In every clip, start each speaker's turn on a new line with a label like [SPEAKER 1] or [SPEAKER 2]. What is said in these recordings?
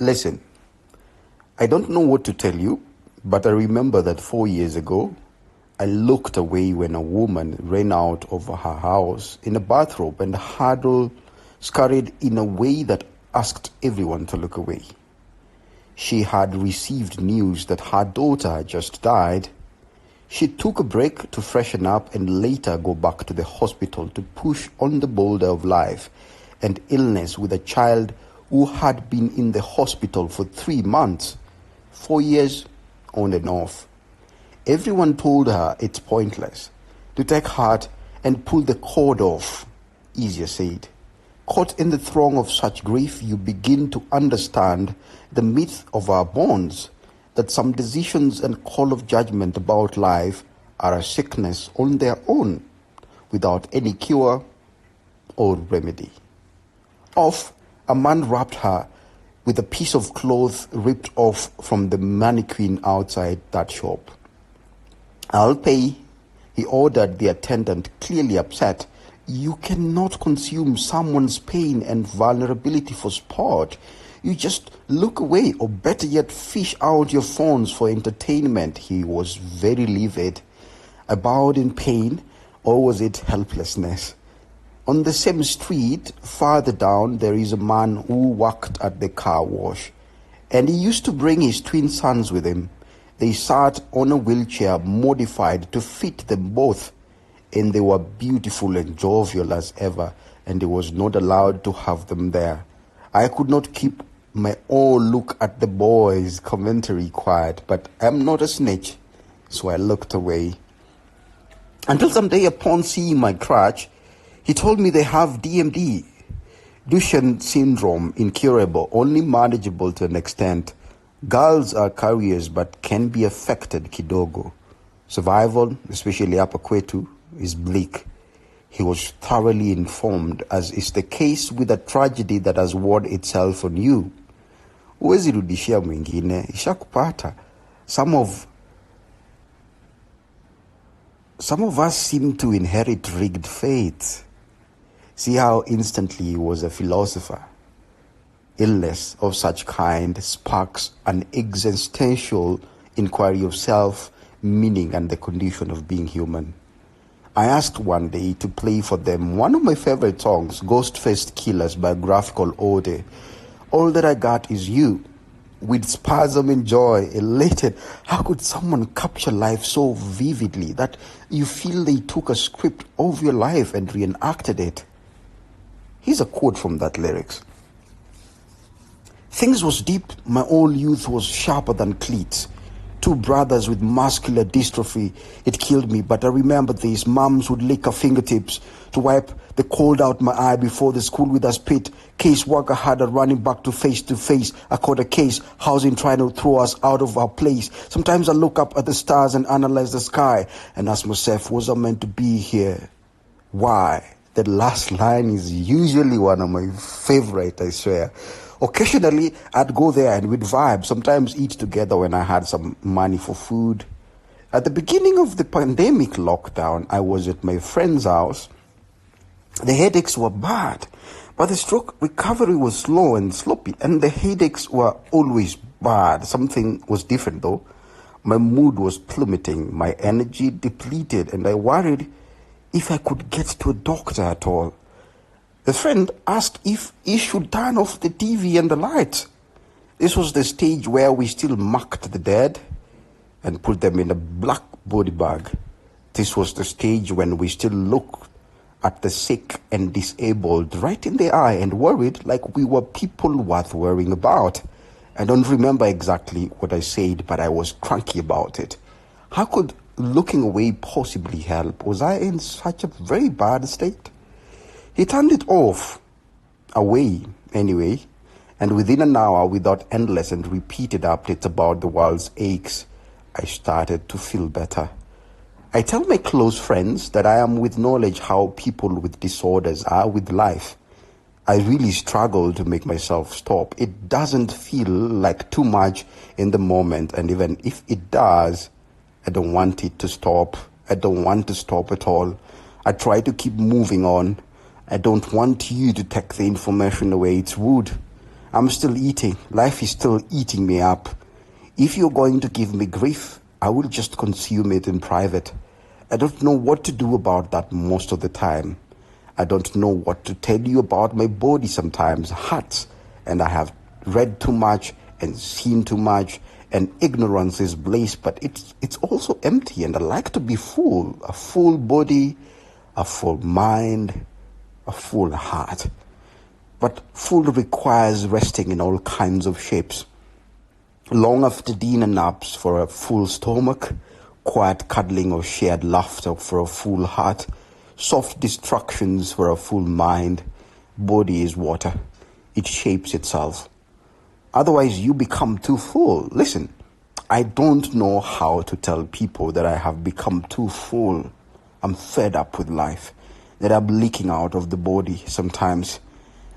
[SPEAKER 1] Listen, I don't know what to tell you, but I remember that 4 years ago, I looked away when a woman ran out of her house in a bathrobe and scurried in a way that asked everyone to look away. She had received news that her daughter had just died. She took a break to freshen up and later go back to the hospital to push on the boulder of life and illness with a child who had been in the hospital for 3 months, 4 years on and off. Everyone told her it's pointless to take heart and pull the cord off. Easier said. Caught in the throng of such grief, you begin to understand the myth of our bonds, that some decisions and call of judgment about life are a sickness on their own, without any cure or remedy. Off, a man wrapped her with a piece of cloth ripped off from the mannequin outside that shop. "I'll pay," he ordered the attendant, clearly upset. You cannot consume someone's pain and vulnerability for sport. You just look away, or better yet, fish out your phones for entertainment. He was very livid. I bowed in pain, or was it helplessness? On the same street, farther down, there is a man who worked at the car wash, and he used to bring his twin sons with him. They sat on a wheelchair modified to fit them both, and they were beautiful and jovial as ever, and he was not allowed to have them there. I could not keep my own look at the boys' commentary quiet, but I'm not a snitch, so I looked away. Until someday, upon seeing my crutch, he told me they have DMD, Duchenne syndrome, incurable, only manageable to an extent. Girls are carriers but can be affected kidogo. Survival, especially Upper Kwetu, is bleak. He was thoroughly informed, as is the case with a tragedy that has worn itself on you. Huwezi rudishia mwingine, ishakupata. Some of us seem to inherit rigged fates. See how instantly he was a philosopher. Illness of such kind sparks an existential inquiry of self, meaning, and the condition of being human. I asked one day to play for them one of my favorite songs, Ghost-Faced Killers by Graphical Ode. All that I got is you. With spasm and joy, elated, how could someone capture life so vividly that you feel they took a script of your life and reenacted it? Here's a quote from that lyrics. Things was deep, my old youth was sharper than cleats. 2 brothers with muscular dystrophy, it killed me, but I remember this. Mums would lick her fingertips to wipe the cold out my eye before the school with a spit. Caseworker had her running back to face. I caught a case, housing trying to throw us out of our place. Sometimes I look up at the stars and analyze the sky and ask myself, was I meant to be here? Why? That last line is usually one of my favorite, I swear. Occasionally, I'd go there and we'd vibe, sometimes eat together when I had some money for food. At the beginning of the pandemic lockdown, I was at my friend's house. The headaches were bad, but the stroke recovery was slow and sloppy, and the headaches were always bad. Something was different though. My mood was plummeting, my energy depleted, and I worried if I could get to a doctor at all. The friend asked if he should turn off the TV and the lights. This was the stage where we still marked the dead and put them in a black body bag. This was the stage when we still looked at the sick and disabled right in the eye and worried like we were people worth worrying about. I don't remember exactly what I said, but I was cranky about it. How could looking away possibly help? Was I in such a very bad state? He turned it off, away anyway, and within an hour, without endless and repeated updates about the world's aches, I started to feel better. I tell my close friends that I am with knowledge how people with disorders are with life. I really struggle to make myself stop. It doesn't feel like too much in the moment, and even if it does, I don't want it to stop. I don't want to stop at all. I try to keep moving on. I don't want you to take the information away. It's rude. I'm still eating. Life is still eating me up. If you're going to give me grief, I will just consume it in private. I don't know what to do about that most of the time. I don't know what to tell you about my body sometimes. Hurts, and I have read too much and seen too much, and ignorance is bliss, but it's also empty, and I like to be full. A full body, a full mind, a full heart. But full requires resting in all kinds of shapes. Long after dinner naps for a full stomach, quiet cuddling or shared laughter for a full heart, soft distractions for a full mind. Body is water. It shapes itself. Otherwise, you become too full. Listen, I don't know how to tell people that I have become too full. I'm fed up with life, that I'm leaking out of the body sometimes.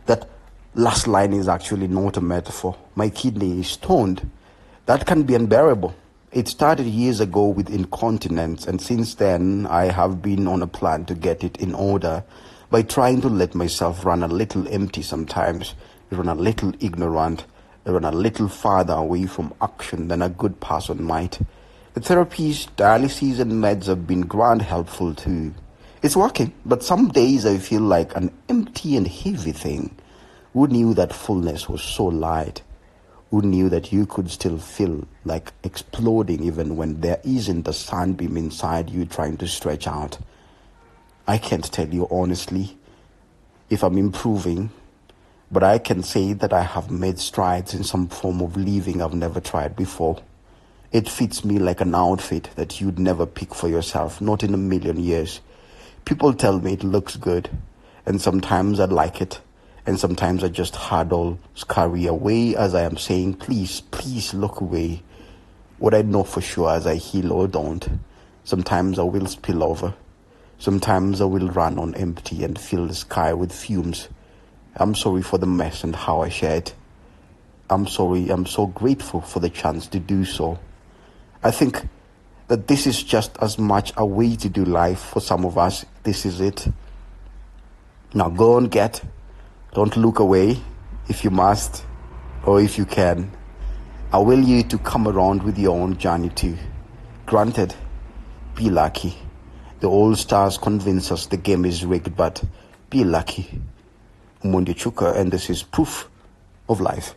[SPEAKER 1] That last line is actually not a metaphor. My kidney is stoned. That can be unbearable. It started years ago with incontinence, and since then I have been on a plan to get it in order by trying to let myself run a little empty sometimes, run a little ignorant, run a little farther away from action than a good person might. The therapies, dialysis, and meds have been grand helpful too. It's working, but some days I feel like an empty and heavy thing. Who knew that fullness was so light? Who knew that you could still feel like exploding even when there isn't a sunbeam inside you trying to stretch out? I can't tell you honestly if I'm improving, but I can say that I have made strides in some form of living I've never tried before. It fits me like an outfit that you'd never pick for yourself, not in a million years. People tell me it looks good, and sometimes I like it, and sometimes I just huddle, scurry away as I am saying, please, please look away. What I know for sure as I heal or don't, sometimes I will spill over. Sometimes I will run on empty and fill the sky with fumes. I'm sorry for the mess and how I shared. I'm sorry, I'm so grateful for the chance to do so. I think that this is just as much a way to do life for some of us. This is it. Now go and get. Don't look away if you must or if you can. I will you to come around with your own journey too. Granted, be lucky. The old stars convince us the game is rigged, but be lucky. Umundi Chuka, and this is Proof of Life.